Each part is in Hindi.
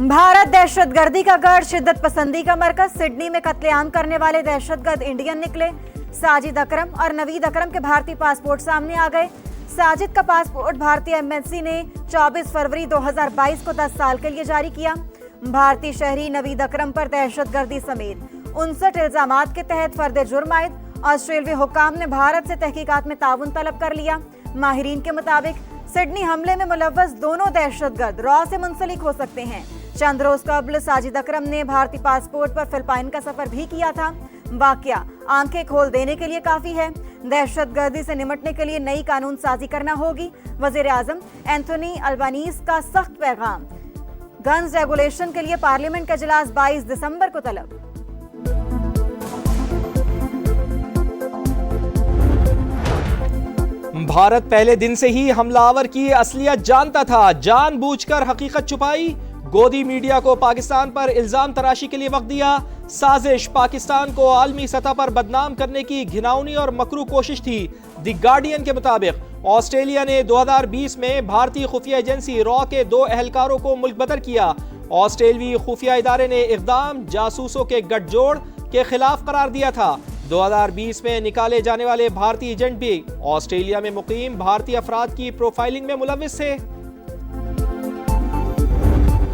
भारत दहशतगर्दी का गढ़, शिद्दत पसंदी का मरकज। सिडनी में कत्लेआम करने वाले दहशतगर्द इंडियन निकले। साजिद अकरम और नवीद अकरम के भारतीय पासपोर्ट सामने आ गए। साजिद का पासपोर्ट भारतीय एम्बेसी ने 24 फरवरी 2022 को 10 साल के लिए जारी किया। भारतीय शहरी नवीद अकरम पर दहशतगर्दी समेत 59 इल्जामात के तहत फर्द जुर्म आयद। ऑस्ट्रेलियाई हुक्काम ने भारत से तहकीकात में ताउन तलब कर लिया। माहिरीन के मुताबिक सिडनी हमले में मुलव्वस दोनों दहशतगर्द रॉ से मुंसलिक हो सकते हैं। चंद रोज कबल साजिद अकरम ने भारतीय पासपोर्ट पर फिलिपाइन का सफर भी किया था। वाकया आंखें खोल देने के लिए काफी है। दहशतगर्दी से निपटने के लिए नई कानून साजी करना होगी। वजीर आजम एंथोनी अल्बानीज का सख्त पैगाम। गन्स रेगुलेशन के लिए पार्लियामेंट का इजलास 22 दिसंबर को तलब। भारत पहले दिन से ही हमलावर की असलियत जानता था, जानबूझकर हकीकत छुपाई। गोदी मीडिया को पाकिस्तान पर इल्जाम तराशी के लिए वक्त दिया। साजिश पाकिस्तान को आलमी सतह पर बदनाम करने की घिनौनी और मकरू कोशिश थी। द गार्डियन के मुताबिक ऑस्ट्रेलिया ने 2020 में भारतीय खुफिया एजेंसी रॉ के 2 एहलकारों को मुल्क बदर किया। ऑस्ट्रेलियाई खुफिया इदारे ने इक़दाम जासूसों के गठजोड़ के खिलाफ करार दिया था। 2020 में निकाले जाने वाले भारतीय एजेंट भी ऑस्ट्रेलिया में मुकीम भारतीय अफराद की प्रोफाइलिंग में मुलव्विस थे।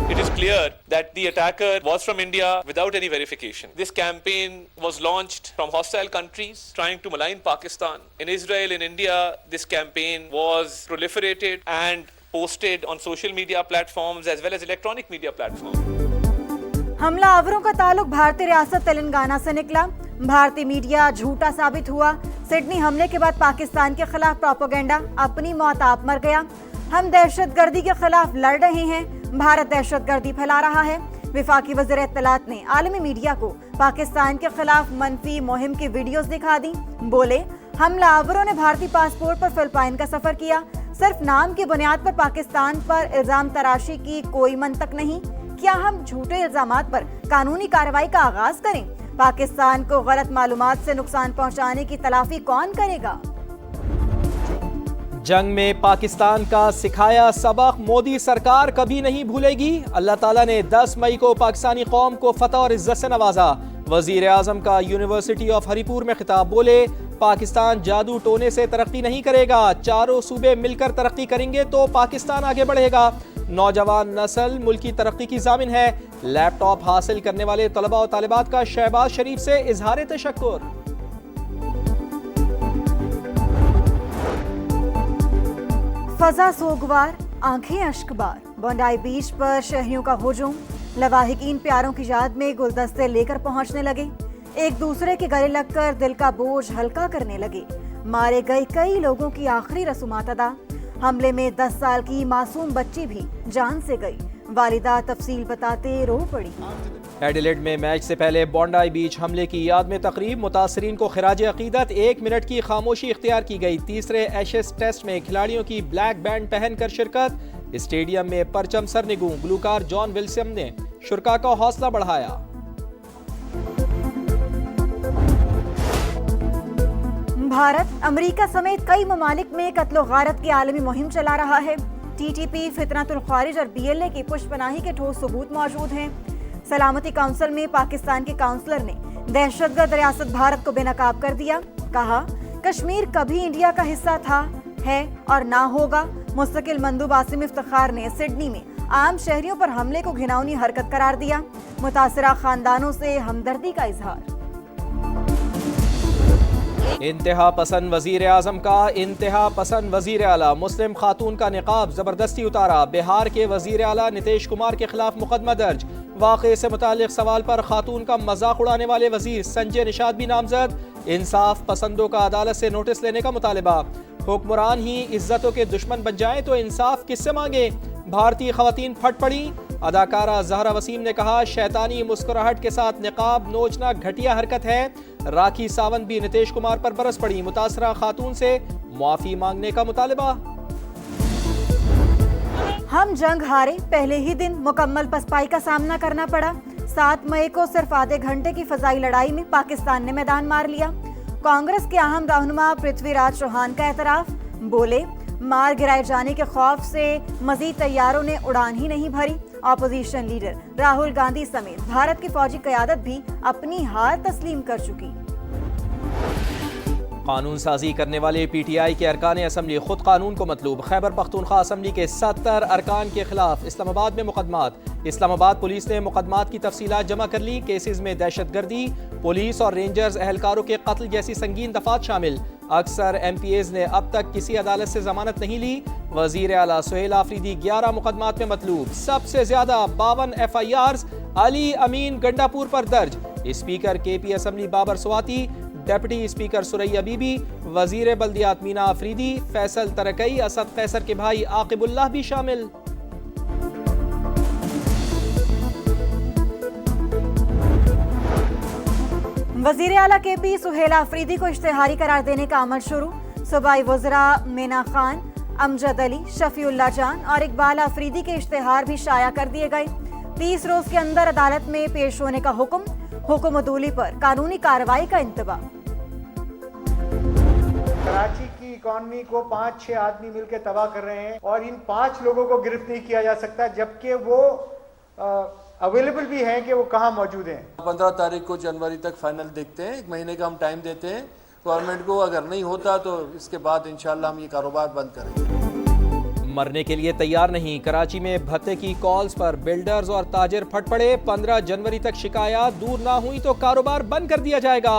It is clear that the attacker was from India without any verification. This campaign was launched from hostile countries trying to malign Pakistan. In Israel, in India, this campaign was proliferated and posted on social media platforms as well as electronic media platforms. हमलावरों का ताल्लुक भारतीय रियासत तेलंगाना से निकला। भारतीय मीडिया झूठा साबित हुआ। सिडनी हमले के बाद पाकिस्तान के खिलाफ प्रोपेगेंडा, अपनी मौत आप मर गया। हम दहशतगर्दी के खिलाफ लड़ रहे हैं, भारत दहशतगर्दी फैला रहा है। विफाकी वज़ीर इत्तलात ने आलमी मीडिया को पाकिस्तान के खिलाफ मनफी मुहिम की वीडियोस दिखा दी। बोले, हमलावरों ने भारतीय पासपोर्ट पर फिलिपाइन का सफर किया। सिर्फ नाम की बुनियाद पर पाकिस्तान पर इल्जाम तराशी की कोई मंतक नहीं। क्या हम झूठे इल्जामात पर कानूनी कार्रवाई का आगाज करें? पाकिस्तान को गलत मालूमात से नुकसान पहुंचाने की तलाफी कौन करेगा? जंग में पाकिस्तान का सिखाया सबक मोदी सरकार कभी नहीं भूलेगी। अल्लाह ताला ने 10 मई को पाकिस्तानी कौम को फतह और इज्जत से नवाजा। वजीर आजम का यूनिवर्सिटी ऑफ हरीपुर में खिताब। बोले, पाकिस्तान जादू टोने से तरक्की नहीं करेगा, चारों सूबे मिलकर तरक्की करेंगे तो पाकिस्तान आगे बढ़ेगा। नौजवान नस्ल मुल्क की तरक्की की जामिन है। लैपटॉप हासिल करने वाले तलबा और तालिबात का शहबाज शरीफ से इजहार तशक्कुर। फजा सोगवार, आंखें अश्कबार। बोंडाई बीच पर शहरियों का हुजूम। लवाहिकीन प्यारों की याद में गुलदस्ते लेकर पहुंचने लगे। एक दूसरे के गले लगकर दिल का बोझ हल्का करने लगे। मारे गए कई लोगों की आखिरी रसूमात अदा। हमले में 10 साल की मासूम बच्ची भी जान से गई। वालिदा तफसील बताते रो पड़ी। एडिलेड में मैच से पहले बोंडाई बीच हमले की याद में तकरीब। मुतासरीन को खिराज अकीदत 1 मिनट की खामोशी इख्तियार की गई। तीसरे एशेज टेस्ट में खिलाड़ियों की ब्लैक बैंड पहनकर शिरकत। स्टेडियम में परचम सरनिगू। गुलकार जॉन विल्सन ने शुरका का हौसला बढ़ाया। भारत अमेरिका समेत कई ममालिक में कत्लो गारत की आलमी मुहिम चला रहा है। टीटीपी, फितनतुल ख्वारिज और बीएलए की पुष्पनाही के ठोस सबूत मौजूद हैं। सलामती काउंसिल में पाकिस्तान के काउंसलर ने दहशतगर्द रियासत भारत को बेनकाब कर दिया। कहा, कश्मीर कभी इंडिया का हिस्सा था, है और ना होगा। मुस्तकिल मंदूब आसिम इफ्तिखार ने सिडनी में आम शहरियों पर हमले को घिनौनी हरकत करार दिया। मुतासिरा खानदानों से हमदर्दी का इजहार। इंतहा पसंद वजीर आजम का इंतहा पसंद वजीर आला। मुस्लिम खातून का निकाब जबरदस्ती उतारा। बिहार के वजीर आला नीतीश कुमार के खिलाफ मुकदमा दर्ज। वाक़े से मुतालिक सवाल पर खातून का मजाक उड़ाने वाले वजीर संजय निषाद भी नामजद। इंसाफ पसंदों का अदालत से नोटिस लेने का मुतालबा। हुक्मरान ही इज्जतों के दुश्मन बन जाएं तो इंसाफ किससे मांगे? भारतीय खवातीन फट पड़ी। अदाकारा जहरा वसीम ने कहा, शैतानी मुस्कुराहट के साथ निकाब नोचना घटिया हरकत है। राखी सावंत भी नीतीश कुमार पर बरस पड़ी। मुतासरा खातून से मुआफी मांगने का मुतालबा। हम जंग हारे, पहले ही दिन मुकम्मल पसपाई का सामना करना पड़ा। 7 मई को सिर्फ आधे घंटे की फजाई लड़ाई में पाकिस्तान ने मैदान मार लिया। कांग्रेस के अहम रहनुमा पृथ्वीराज चौहान का एतराफ। बोले, मार गिराए जाने के खौफ से मजीद तैयारों ने उड़ान ही नहीं भरी। ऑपोजिशन लीडर राहुल गांधी समेत भारत की फौजी क़यादत भी अपनी हार तस्लीम कर चुकी। कानून साजी करने वाले PTI के अरकान असम्बली खुद कानून को मतलूब। खैबर पख्तूनख्वा असम्बली के 70 अरकान के खिलाफ इस्लामाबाद में मुकदमात। इस्लामाबाद पुलिस ने मुकदमात की तफसीलात जमा कर ली। केसेस में दहशतगर्दी, पुलिस और रेंजर्स एहलकारों के कत्ल जैसी संगीन दफात शामिल। अक्सर MPAs ने अब तक किसी अदालत से जमानत नहीं ली। वजीर आला सुहेल आफरीदी 11 मुकदमात में मतलूब। सबसे ज्यादा 52 FIRs अली अमीन गंडापुर पर दर्ज। Speaker KP assembly Babar Swati, deputy speaker Suraiya Bibi, वजीर बल्दियात मीना आफरीदी, फैसल तरकई, असद कैसर के भाई आकिबुल्लाह भी शामिल। वजीर आला KP सुहेल आफरीदी को इश्तेहारी करार देने का अमल शुरू। सूबाई वज़रा मेना खान, अमजद अली, शफीउल्लाह जान और इकबाल आफरीदी के इश्तेहार भी शाया कर दिए गए। 30 रोज के अंदर अदालत में पेश होने का हुक्म अदूली पर कानूनी कार्रवाई का इंतबाह। कराची की इकॉनमी को 5-6 आदमी मिलकर तबाह कर रहे हैं और इन 5 लोगों को गिरफ्त नहीं किया जा सकता, जबकि वो अवेलेबल भी हैं कि वो कहाँ मौजूद हैं। 15 तारीख को जनवरी तक फाइनल देखते हैं, 1 महीने का हम टाइम देते हैं गवर्नमेंट को। अगर नहीं होता तो इसके बाद इंशाल्लाह हम ये कारोबार बंद करेंगे। मरने के लिए तैयार नहीं। कराची में भत्ते की कॉल्स पर बिल्डर्स और ताजिर फट पड़े। 15 जनवरी तक शिकायत दूर ना हुई तो कारोबार बंद कर दिया जाएगा।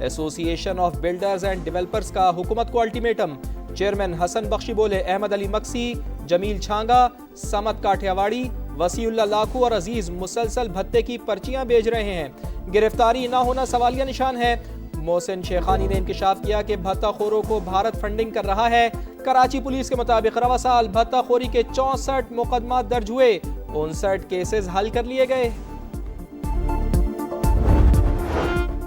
Association of builders and developers का हुकूमत को अल्टीमेटम। चेयरमैन हसन बख्शी बोले अहमद अली मक्सी, जमील छांगा, समत काठियावाड़ी, वसीउल्लाह लाखू और अजीज मुसलसल भत्ते की पर्चियां भेज रहे हैं। गिरफ्तारी ना होना सवालिया निशान है। मोहसिन शेखानी ने इंकशाफ किया कि भत्ताखोरों को भारत फंडिंग कर रहा है। कराची पुलिस के मुताबिक रवा साल भत्ताखोरी के 64 मुकदमात दर्ज हुए, 59 केसेस हल कर लिए गए।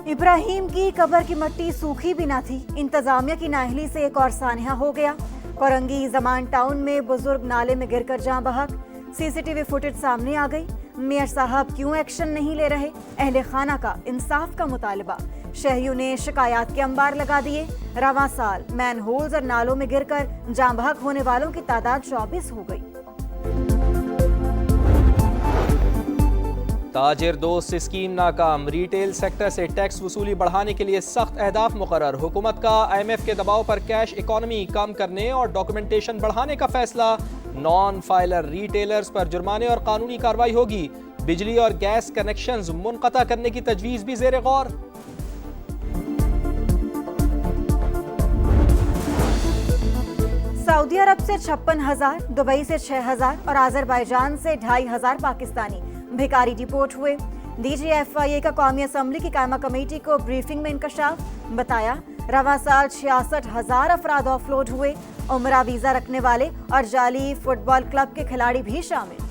इब्राहिम की कब्र की मिट्टी सूखी भी ना थी। इंतजामिया की नाअहली से एक और सानहा हो गया। कोरंगी जमान टाउन में बुजुर्ग नाले में गिरकर जान बहक। CCTV फुटेज सामने आ गई। मेयर साहब क्यों एक्शन नहीं ले रहे? अहले खाना का इंसाफ का मुतालबा। शहरियों ने शिकायत के अंबार लगा दिए। रवां साल मैन होल्स और नालों में गिरकर जान बहक होने वालों की तादाद 24 हो गई। ताजिर दोस्त स्कीम नाकाम। रिटेल सेक्टर से टैक्स वसूली बढ़ाने के लिए सख्त अहदाफ मुकर्रर। हुकूमत का IMF के दबाव पर कैश इकॉनमी कम करने और डॉक्यूमेंटेशन बढ़ाने का फैसला। नॉन फाइलर रिटेलर्स पर जुर्माने और कानूनी कार्रवाई होगी। बिजली और गैस कनेक्शंस मुनक़ता करने की तजवीज़ भी ज़ेर गौर। सऊदी अरब से 56,000, दुबई से 6,000 और आज़रबाईजान से 2,500 पाकिस्तानी भिखारी डिपोर्ट हुए। DGFIA का कौमी असम्बली की कायमा कमेटी को ब्रीफिंग में इंकशाफ। बताया रवा साल 66,000 अफराद ऑफलोड हुए। उमरा वीजा रखने वाले और जाली फुटबॉल क्लब के खिलाड़ी भी शामिल।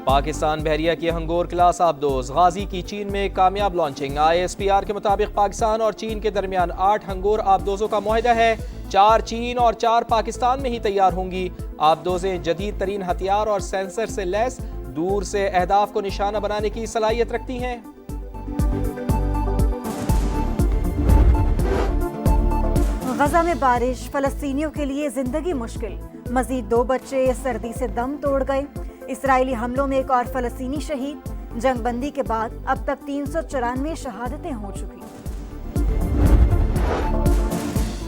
पाकिस्तान बहरिया की हंगोर क्लास आबदोज। गाजी की चीन में कामयाब लॉन्चिंग। ISPR के मुताबिक पाकिस्तान और चीन के दरमियान 8 हंगोर आबदोजों का मुआहदा है। 4 चीन और 4 पाकिस्तान में ही तैयार होंगी। आबदोजें जदीद तरीन हथियार और सेंसर से लैस दूर से अहदाफ को निशाना बनाने की सलाहियत रखती हैं। गजा में बारिश, फलस्तीनियों के लिए जिंदगी मुश्किल। मजीद 2 बच्चे सर्दी से दम तोड़ गए। इसराइली हमलों में एक और फलस्तीनी शहीद। जंगबंदी के बाद अब तक 394 शहादतें हो चुकी।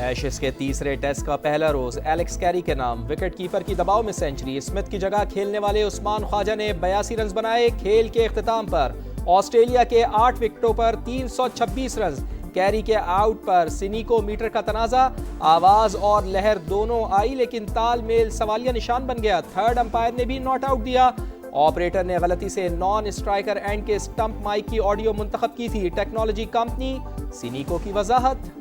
एशेज के तीसरे टेस्ट का पहला रोज एलेक्स कैरी के नाम। विकेट कीपर की दबाव में सेंचुरी। स्मिथ की जगह खेलने वाले उस्मान ख्वाजा ने 82 रन बनाए। खेल के इख्तिताम पर ऑस्ट्रेलिया के 8 विकेटों पर 326 रन। कैरी के आउट पर सिनी को मीटर का तनाजा। आवाज और लहर दोनों आई, लेकिन तालमेल सवालिया निशान बन गया। थर्ड अंपायर ने भी नॉट आउट दिया। ऑपरेटर ने गलती से नॉन स्ट्राइकर एंड के स्टंप माइक की ऑडियो मुंतखब की थी। टेक्नोलॉजी कंपनी सिनीको की वजाहत।